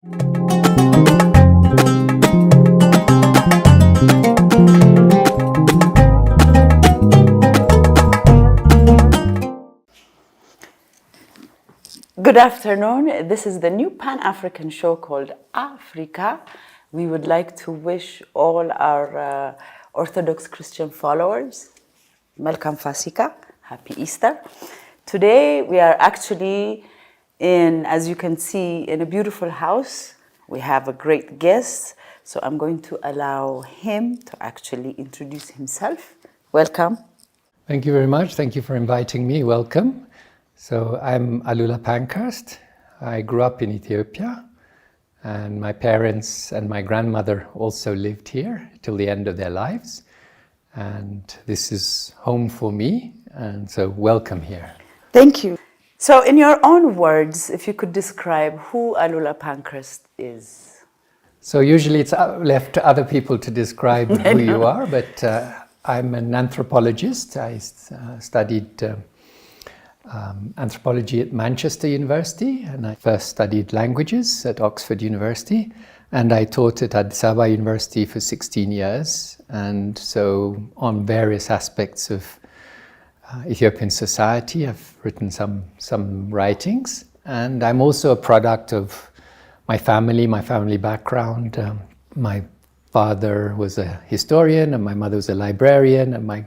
Good afternoon. This is the new Pan-African show called AfreeQa. We would like to wish all our Orthodox Christian followers Melkam Fasika, Happy Easter. Today we are actually in, as you can see, in a beautiful house. We have a great guest, so I'm going to allow him to actually introduce himself. Welcome. Thank you very much. Thank you for inviting me. Welcome. So I'm Alula Pankhurst. I grew up in Ethiopia, and my parents and my grandmother also lived here till the end of their lives. And this is home for me, and so welcome here. Thank you. So in your own words, if you could describe who Alula Pankhurst is. So usually it's left to other people to describe who you are, but I'm an anthropologist. I studied anthropology at Manchester University, and I first studied languages at Oxford University, and I taught at Addis Ababa University for 16 years, and so on various aspects of Ethiopian society I've written some writings, and I'm also a product of my family background. My father was a historian, and my mother was a librarian, and my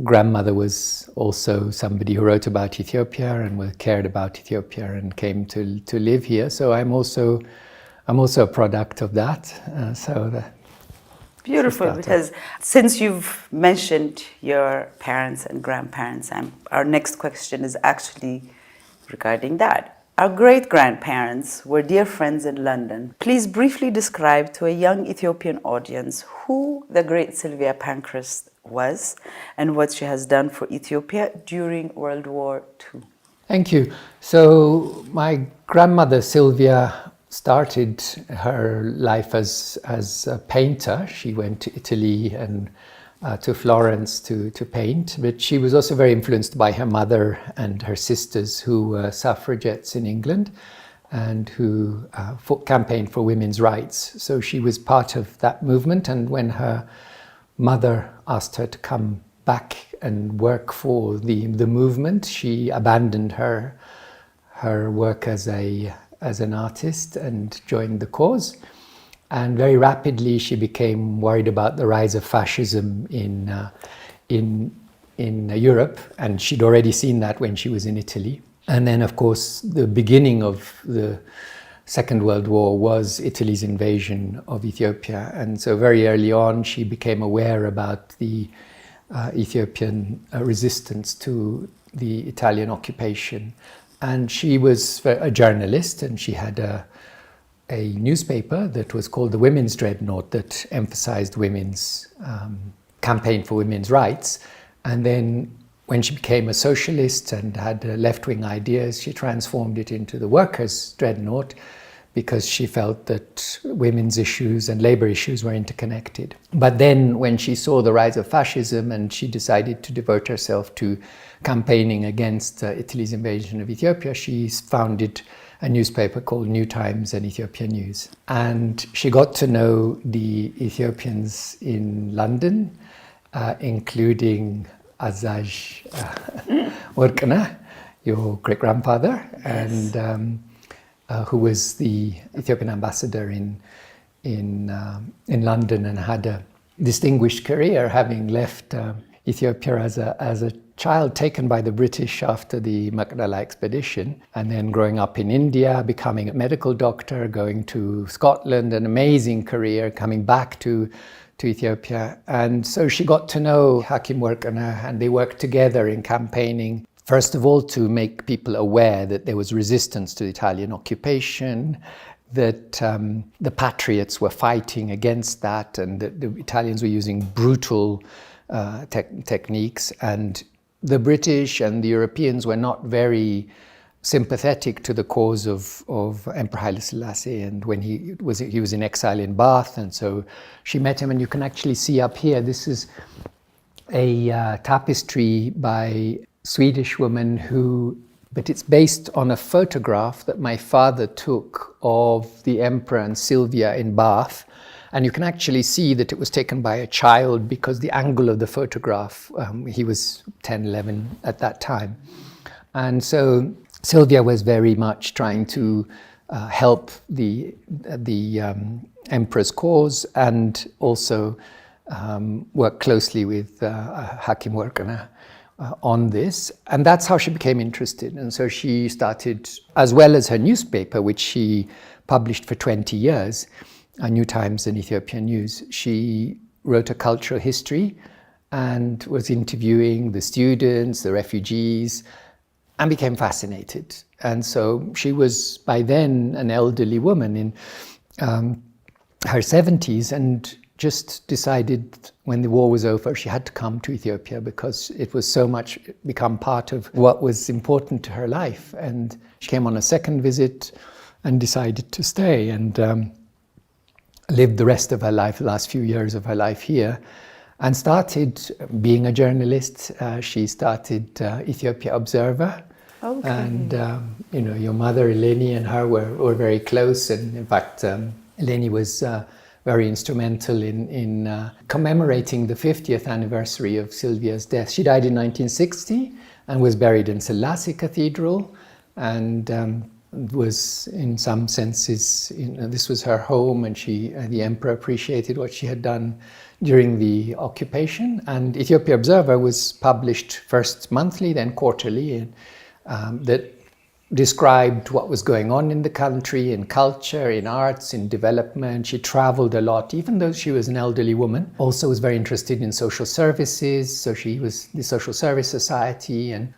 grandmother was also somebody who wrote about Ethiopia and cared about Ethiopia and came to live here. So I'm also a product of that. Beautiful, because since you've mentioned your parents and grandparents, our next question is actually regarding that. Our great-grandparents were dear friends in London. Please briefly describe to a young Ethiopian audience who the great Sylvia Pankhurst was and what she has done for Ethiopia during World War II. Thank you. So my grandmother Sylvia started her life as a painter. She went to Italy and to Florence to paint, but she was also very influenced by her mother and her sisters who were suffragettes in England and who campaigned for women's rights. So she was part of that movement, and when her mother asked her to come back and work for the movement, she abandoned her work as an artist and joined the cause. And very rapidly she became worried about the rise of fascism in Europe, and she'd already seen that when she was in Italy. And then, of course, the beginning of the Second World War was Italy's invasion of Ethiopia, and so very early on she became aware about the Ethiopian resistance to the Italian occupation. And she was a journalist, and she had a newspaper that was called the Women's Dreadnought that emphasized women's campaign for women's rights. And then when she became a socialist and had left-wing ideas, she transformed it into the Workers' Dreadnought because she felt that women's issues and labor issues were interconnected. But then when she saw the rise of fascism and she decided to devote herself to campaigning against Italy's invasion of Ethiopia, she founded a newspaper called New Times and Ethiopian News. And she got to know the Ethiopians in London, including Azaj Workneh, your great-grandfather, and who was the Ethiopian ambassador in London and had a distinguished career, having left Ethiopia as a child taken by the British after the Makdala expedition, and then growing up in India, becoming a medical doctor, going to Scotland, an amazing career, coming back to Ethiopia. And so she got to know Hakim Workneh, and they worked together in campaigning, first of all, to make people aware that there was resistance to the Italian occupation, that the patriots were fighting against that, and that the Italians were using brutal techniques, and the British and the Europeans were not very sympathetic to the cause of Emperor Haile Selassie, and when he was in exile in Bath, and so she met him, and you can actually see up here, this is a tapestry by a Swedish woman who but it's based on a photograph that my father took of the emperor and Sylvia in Bath. And you can actually see that it was taken by a child because the angle of the photograph, he was 10, 11 at that time. And so Sylvia was very much trying to help the emperor's cause and also work closely with Hakim Workana on this. And that's how she became interested. And so she started, as well as her newspaper, which she published for 20 years, New Times and Ethiopian News, she wrote a cultural history and was interviewing the students, the refugees, and became fascinated. And so she was by then an elderly woman in her 70s and just decided when the war was over she had to come to Ethiopia because it was so much become part of what was important to her life. And she came on a second visit and decided to stay and lived the rest of her life, the last few years of her life here, and started being a journalist. She started Ethiopia Observer. Okay. And your mother Eleni and her were very close, and in fact Eleni was very instrumental in commemorating the 50th anniversary of Sylvia's death. She died in 1960 and was buried in Selassie Cathedral, and was in some senses, this was her home, and the emperor appreciated what she had done during the occupation. And Ethiopia Observer was published first monthly, then quarterly, that described what was going on in the country, in culture, in arts, in development. She traveled a lot, even though she was an elderly woman. Also was very interested in social services, so she was the Social Service Society and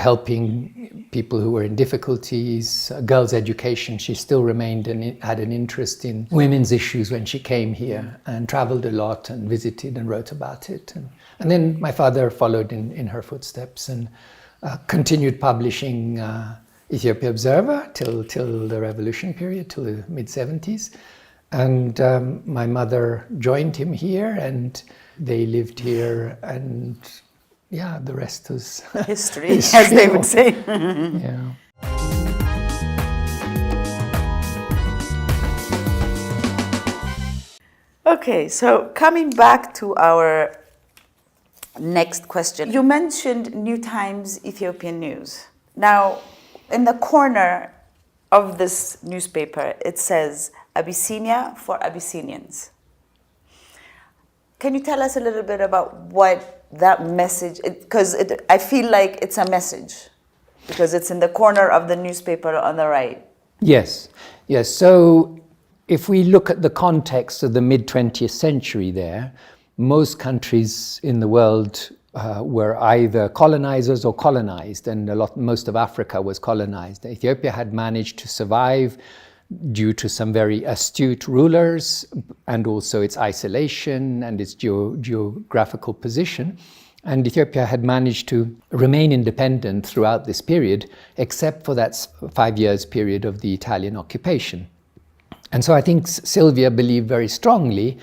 helping people who were in difficulties, girls' education. She still remained and had an interest in women's issues when she came here, and traveled a lot and visited and wrote about it. And then my father followed in her footsteps and continued publishing Ethiopia Observer till the revolution period, till the mid-70s. And my mother joined him here, and they lived here, and yeah, the rest was history, as they would say. Yeah. Okay, so coming back to our next question. You mentioned New Times Ethiopian News. Now, in the corner of this newspaper, it says Abyssinia for Abyssinians. Can you tell us a little bit about what that message, because I feel like it's a message, because it's in the corner of the newspaper on the right. Yes. So if we look at the context of the mid-20th century there, most countries in the world were either colonizers or colonized, and most of Africa was colonized. Ethiopia had managed to survive due to some very astute rulers and also its isolation and its geographical position. And Ethiopia had managed to remain independent throughout this period, except for that 5 years period of the Italian occupation. And so I think Sylvia believed very strongly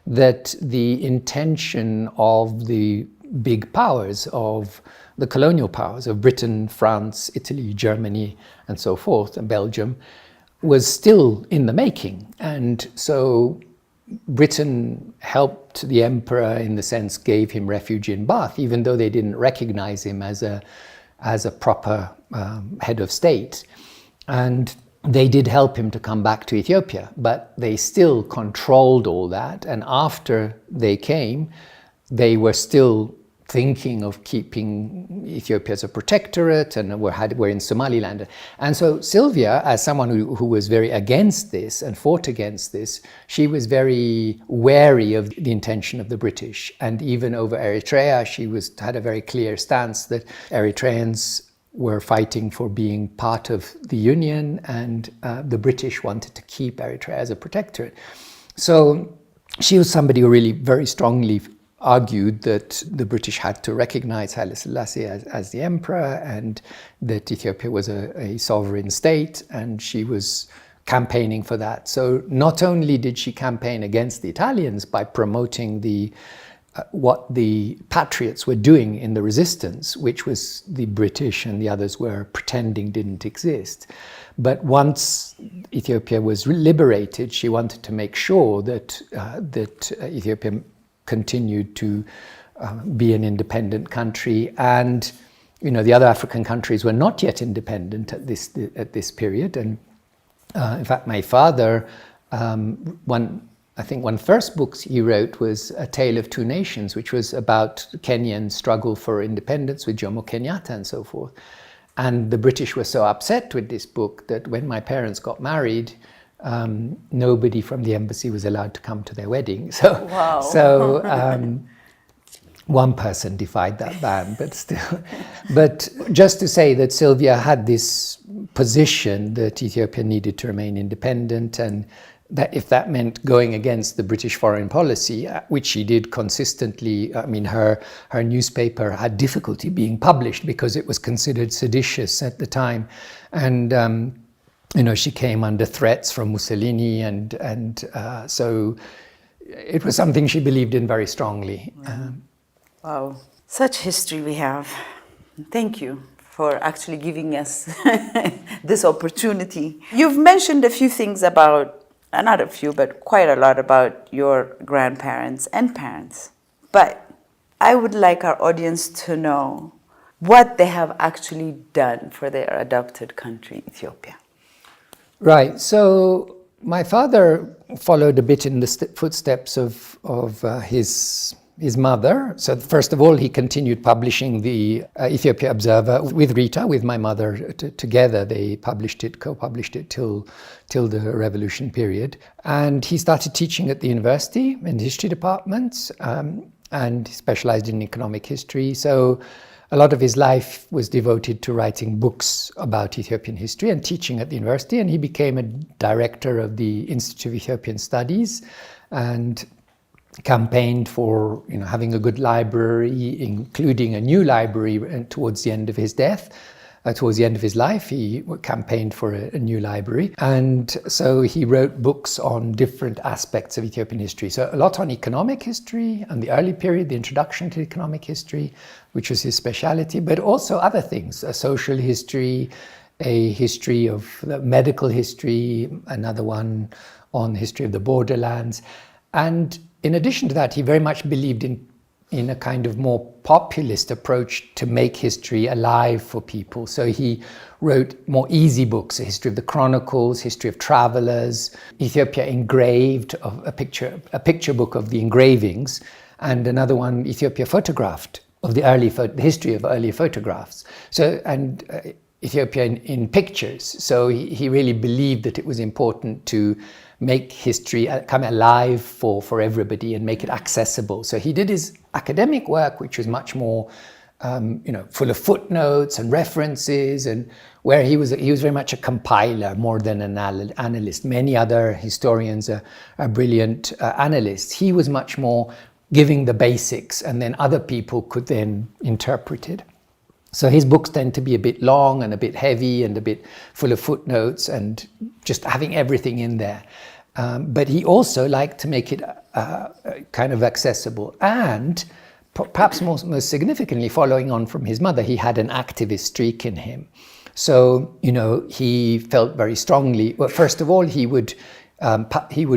that the intention of the big powers, of the colonial powers of Britain, France, Italy, Germany, and so forth, and Belgium, was still in the making. And so Britain helped the emperor, in the sense, gave him refuge in Bath, even though they didn't recognize him as a proper head of state. And they did help him to come back to Ethiopia, but they still controlled all that. And after they came, they were still thinking of keeping Ethiopia as a protectorate, and were in Somaliland. And so Sylvia, as someone who was very against this and fought against this, she was very wary of the intention of the British. And even over Eritrea, she had a very clear stance that Eritreans were fighting for being part of the Union, and the British wanted to keep Eritrea as a protectorate. So she was somebody who really very strongly argued that the British had to recognize Haile Selassie as the emperor, and that Ethiopia was a sovereign state, and she was campaigning for that. So not only did she campaign against the Italians by promoting the what the patriots were doing in the resistance, which was the British and the others were pretending didn't exist. But once Ethiopia was liberated, she wanted to make sure that Ethiopia continued to be an independent country, and the other African countries were not yet independent at this period. And in fact, my father, one of the first books he wrote was A Tale of Two Nations, which was about Kenyan struggle for independence with Jomo Kenyatta and so forth. And the British were so upset with this book that when my parents got married, nobody from the embassy was allowed to come to their wedding. So one person defied that ban, but still. But just to say that Sylvia had this position that Ethiopia needed to remain independent, and that if that meant going against the British foreign policy, which she did consistently. I mean, her newspaper had difficulty being published because it was considered seditious at the time. And, she came under threats from Mussolini, and so it was something she believed in very strongly. Wow, such history we have. Thank you for actually giving us this opportunity. You've mentioned a few things about, not a few, but quite a lot about your grandparents and parents. But I would like our audience to know what they have actually done for their adopted country, Ethiopia. Right. So my father followed a bit in the footsteps of his mother. So first of all, he continued publishing the Ethiopia Observer with Rita, with my mother together. They co-published it till the revolution period. And he started teaching at the university in the history department, and he specialized in economic history. So a lot of his life was devoted to writing books about Ethiopian history and teaching at the university. And he became a director of the Institute of Ethiopian Studies and campaigned for having a good library, including a new library towards the end of his death. Towards the end of his life, he campaigned for a new library. And so he wrote books on different aspects of Ethiopian history. So a lot on economic history and the early period, the introduction to economic history, which was his speciality, but also other things, a social history, a history of medical history, another one on the history of the borderlands. And in addition to that, he very much believed in a kind of more populist approach to make history alive for people. So he wrote more easy books, a history of the chronicles, history of travelers, Ethiopia engraved, of a picture book of the engravings, and another one, Ethiopia photographed, of the history of early photographs. So, and Ethiopia in pictures. So he really believed that it was important to make history come alive for everybody and make it accessible. So he did his academic work, which was much more, full of footnotes and references, and where he was very much a compiler more than an analyst. Many other historians are brilliant analysts. He was much more giving the basics, and then other people could then interpret it. So his books tend to be a bit long and a bit heavy and a bit full of footnotes and just having everything in there. But he also liked to make it kind of accessible. And perhaps most significantly, following on from his mother, he had an activist streak in him. So, he felt very strongly, well, first of all, he would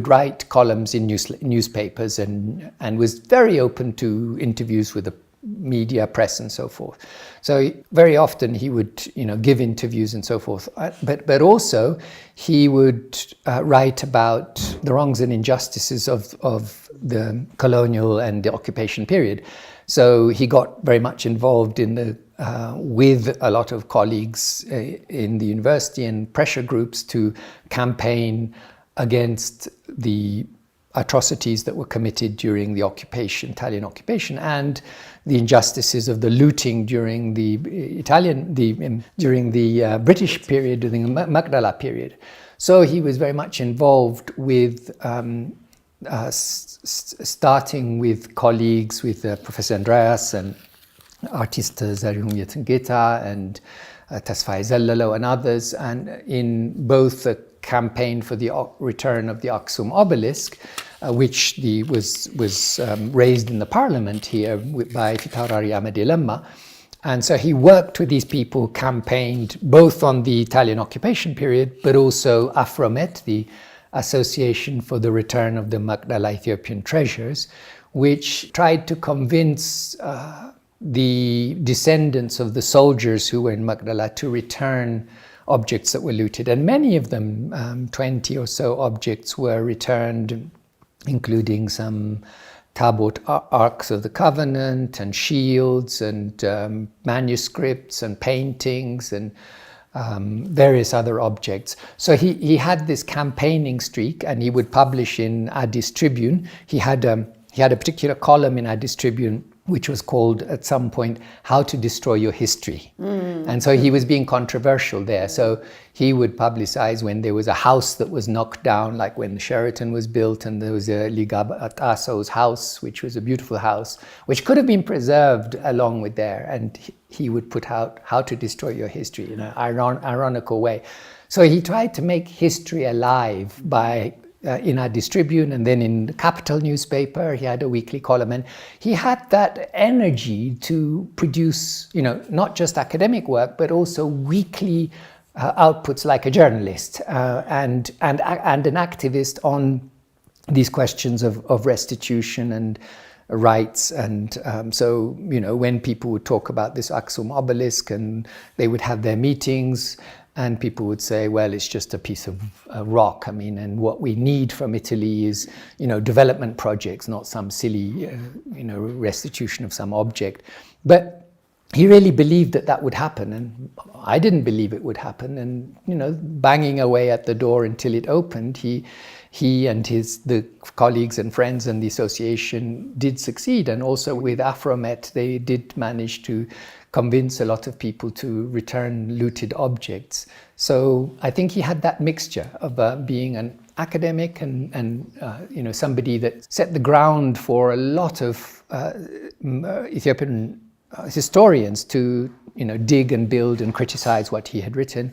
write columns in newspapers and was very open to interviews with the media, press, and so forth. So very often he would, give interviews and so forth. But also he would write about the wrongs and injustices of the colonial and the occupation period. So he got very much involved in with a lot of colleagues in the university and pressure groups to campaign against the atrocities that were committed during the Italian occupation, and the injustices of the looting during the British period, during the Magdala period. So he was very much involved with starting with colleagues, with Professor Andreas and artist Zarihuን Yetengeta and Tasfaye Zellalo and others, and in both the campaign for the return of the Aksum obelisk, which was raised in the parliament here by Fitarari Amade Lemma. And so he worked with these people, campaigned both on the Italian occupation period, but also Afromet, the Association for the Return of the Magdala Ethiopian Treasures, which tried to convince the descendants of the soldiers who were in Magdala to return objects that were looted. And many of them, 20 or so objects, were returned, including some Tabot Arks of the Covenant and shields and manuscripts and paintings and various other objects. So he had this campaigning streak, and he would publish in Addis Tribune. He had a particular column in Addis Tribune which was called at some point How to Destroy Your History. And so he was being controversial there. So he would publicize when there was a house that was knocked down, like when Sheraton was built, and there was a Ligab Ataso's house, which was a beautiful house, which could have been preserved along with there. And he would put out How to Destroy Your History in an ironical way. So he tried to make history alive by in Addis Tribune, and then in the Capital newspaper, he had a weekly column, and he had that energy to produce, not just academic work, but also weekly outputs like a journalist and an activist on these questions of restitution and rights. And so, when people would talk about this Aksum obelisk, and they would have their meetings, and people would say, well, it's just a piece of rock. And what we need from Italy is, development projects, not some silly, restitution of some object. But he really believed that would happen, and I didn't believe it would happen. And, banging away at the door until it opened, he and the colleagues and friends and the association did succeed. And also with Afromet, they did manage to convince a lot of people to return looted objects. So I think he had that mixture of being an academic and somebody that set the ground for a lot of Ethiopian historians to dig and build and criticize what he had written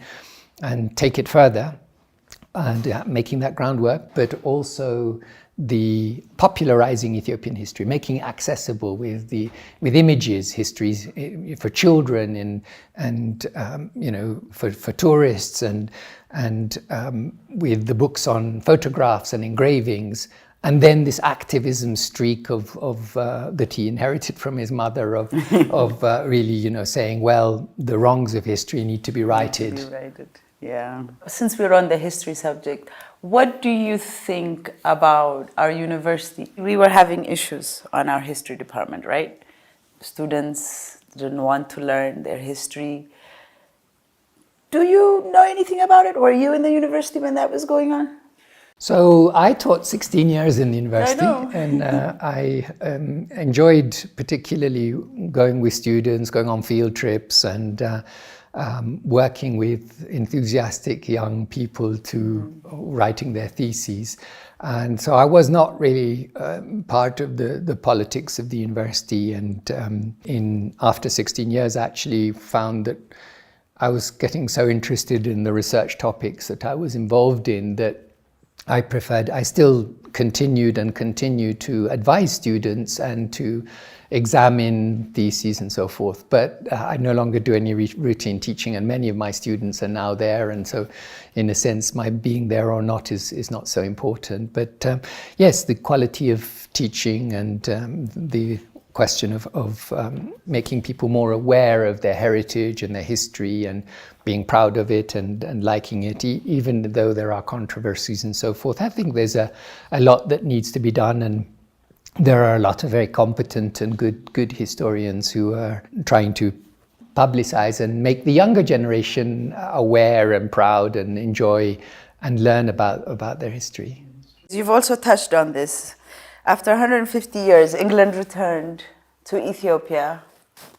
and take it further, and making that groundwork, but also the popularizing Ethiopian history, making it accessible with images, histories for children and for tourists, and with the books on photographs and engravings, and then this activism streak of that he inherited from his mother of really saying, well, the wrongs of history need to be righted. Yeah. Since we're on the history subject, what do you think about our university? We were having issues on our history department, right? Students didn't want to learn their history. Do you know anything about it? Were you in the university when that was going on? So I taught 16 years in the university, and I enjoyed particularly going with students, going on field trips, and working with enthusiastic young people to writing their theses. And so I was not really part of the politics of the university, and after 16 years I actually found that I was getting so interested in the research topics that I was involved in that I still continue to advise students and to examine theses and so forth, but I no longer do any routine teaching, and many of my students are now there, and so in a sense my being there or not is not so important. But yes, the quality of teaching and the question of making people more aware of their heritage and their history and being proud of it and liking it, even though there are controversies and so forth. I think there's a lot that needs to be done, and there are a lot of very competent and good historians who are trying to publicize and make the younger generation aware and proud and enjoy and learn about their history. You've also touched on this. After 150 years, England returned to Ethiopia.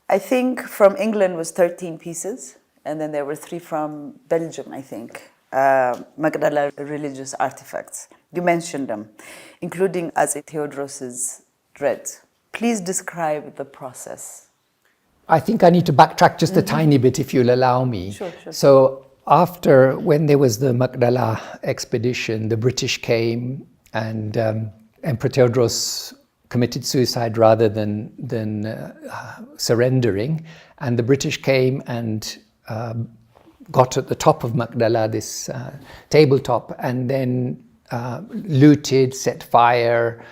I think from England was 13 pieces, and then there were 3 from Belgium, I think, Magdala religious artifacts. You mentioned them, including Aze Theodoros's dread. Please describe the process. I think I need to backtrack just a tiny bit, if you'll allow me. Sure. So when there was the Magdala expedition, the British came and Emperor Theodros committed suicide rather than surrendering, and the British came and got at the top of Magdala, this tabletop, and then looted, set fire,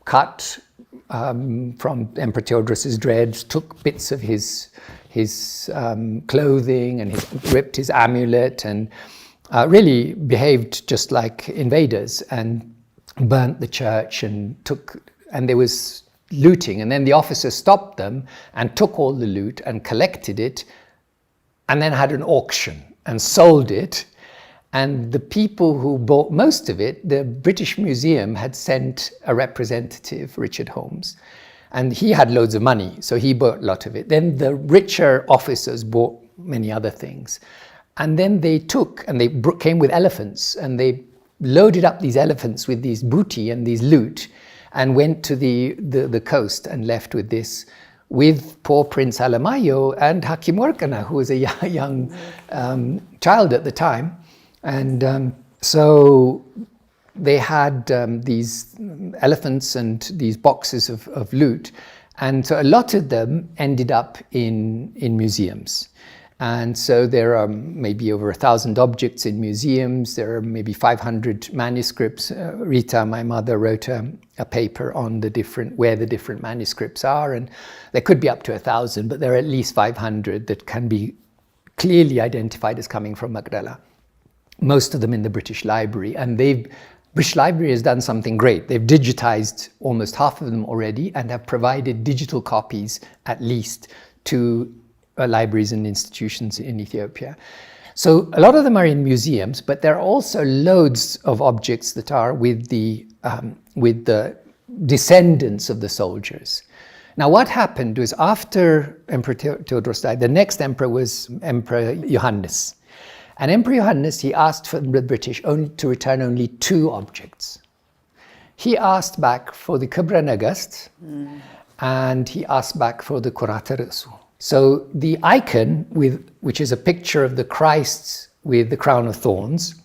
cut from Emperor Theodoros's dreads, took bits of his clothing and ripped his amulet, and really behaved just like invaders, and burnt the church and there was looting, and then the officers stopped them and took all the loot and collected it, and then had an auction and sold it. And the people who bought most of it, the British Museum had sent a representative, Richard Holmes, and he had loads of money, so he bought a lot of it. Then the richer officers bought many other things. And then they came with elephants, and they loaded up these elephants with these booty and these loot, and went to the coast and left with this, with poor Prince Alamayo and Hakim Warkana, who was a young child at the time. And so they had these elephants and these boxes of loot, and so a lot of them ended up in museums. And so there are maybe over 1,000 objects in museums. There are maybe 500 manuscripts. Rita, my mother, wrote a paper on where the different manuscripts are, and there could be up to 1,000, but there are at least 500 that can be clearly identified as coming from Magdala. Most of them in the British Library, and British Library has done something great. They've digitized almost half of them already and have provided digital copies, at least, to libraries and institutions in Ethiopia. So a lot of them are in museums, but there are also loads of objects that are with the descendants of the soldiers. Now, what happened was, after Emperor Theodros died, the next emperor was Emperor Johannes. And Emperor Johannes, he asked for the British to return only 2 objects. He asked back for the Kibra Nagast, and he asked back for the Kurata Resu. So the icon, which is a picture of the Christ with the crown of thorns,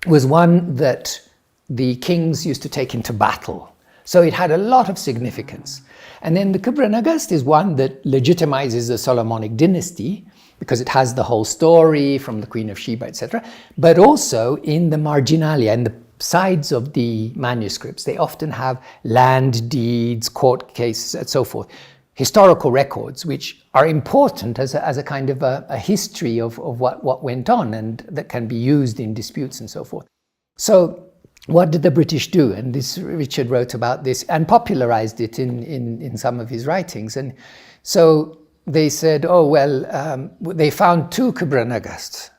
was one that the kings used to take into battle. So it had a lot of significance. And then the Kibra Nagast is one that legitimizes the Solomonic dynasty, because it has the whole story from the Queen of Sheba, etc. But also in the marginalia, in the sides of the manuscripts, they often have land deeds, court cases, and so forth. Historical records, which are important as a kind of a history of what went on, and that can be used in disputes and so forth. So what did the British do? And this, Richard wrote about this and popularized it in some of his writings. And so they said, oh, well, they found 2 Kibra Nagasts.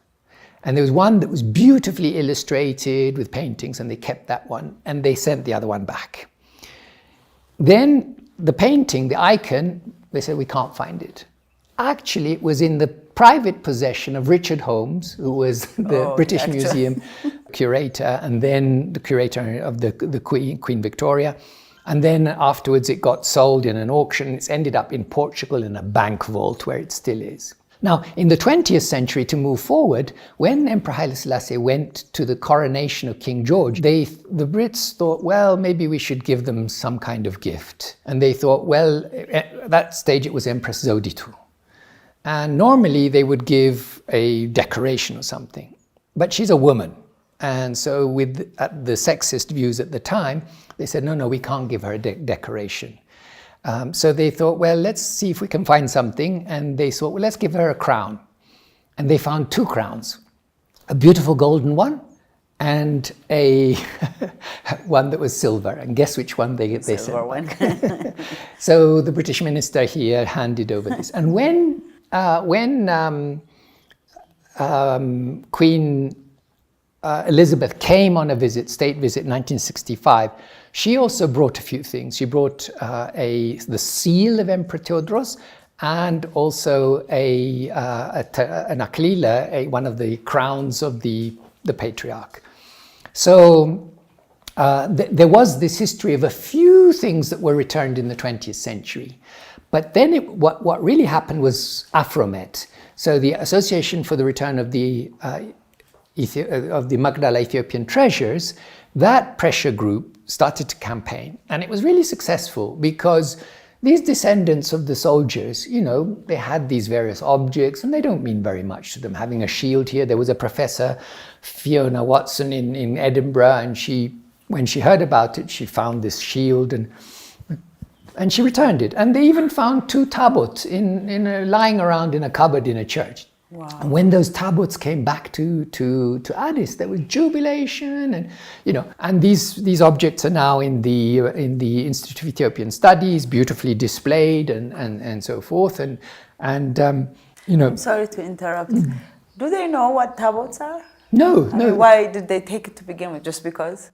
And there was one that was beautifully illustrated with paintings, and they kept that one, and they sent the other one back. Then the painting, the icon, they said, we can't find it. Actually, it was in the private possession of Richard Holmes, who was the British Museum curator, and then the curator of the Queen Victoria. And then afterwards it got sold in an auction. It's ended up in Portugal in a bank vault where it still is. Now, in the 20th century, to move forward, when Emperor Haile Selassie went to the coronation of King George, the Brits thought, well, maybe we should give them some kind of gift. And they thought, well, at that stage it was Empress Zewditu. And normally they would give a decoration or something. But she's a woman. And so with the sexist views at the time, they said, no, we can't give her a decoration. So they thought, well, let's see if we can find something. And they thought, well, let's give her a crown. And they found 2 crowns, a beautiful golden one and a one that was silver. And guess which one they said? Silver one. So the British minister here handed over this. And when Queen Elizabeth came on a state visit in 1965, she also brought a few things. She brought the seal of Emperor Theodros, and also an aklila, one of the crowns of the patriarch. So there was this history of a few things that were returned in the 20th century. But then what really happened was Afromet. So the Association for the Return of the Magdala Ethiopian Treasures, that pressure group started to campaign. And it was really successful because these descendants of the soldiers, you know, they had these various objects and they don't mean very much to them. Having a shield here, there was a professor, Fiona Watson in Edinburgh, and when she heard about it, she found this shield and she returned it. And they even found 2 tabots lying around in a cupboard in a church. Wow. And when those tabots came back to Addis, there was jubilation, and you know, and these objects are now in the Institute of Ethiopian Studies, beautifully displayed and so forth. And you know, I'm sorry to interrupt. Do they know what tabots are? No, I mean, why did they take it to begin with? Just because?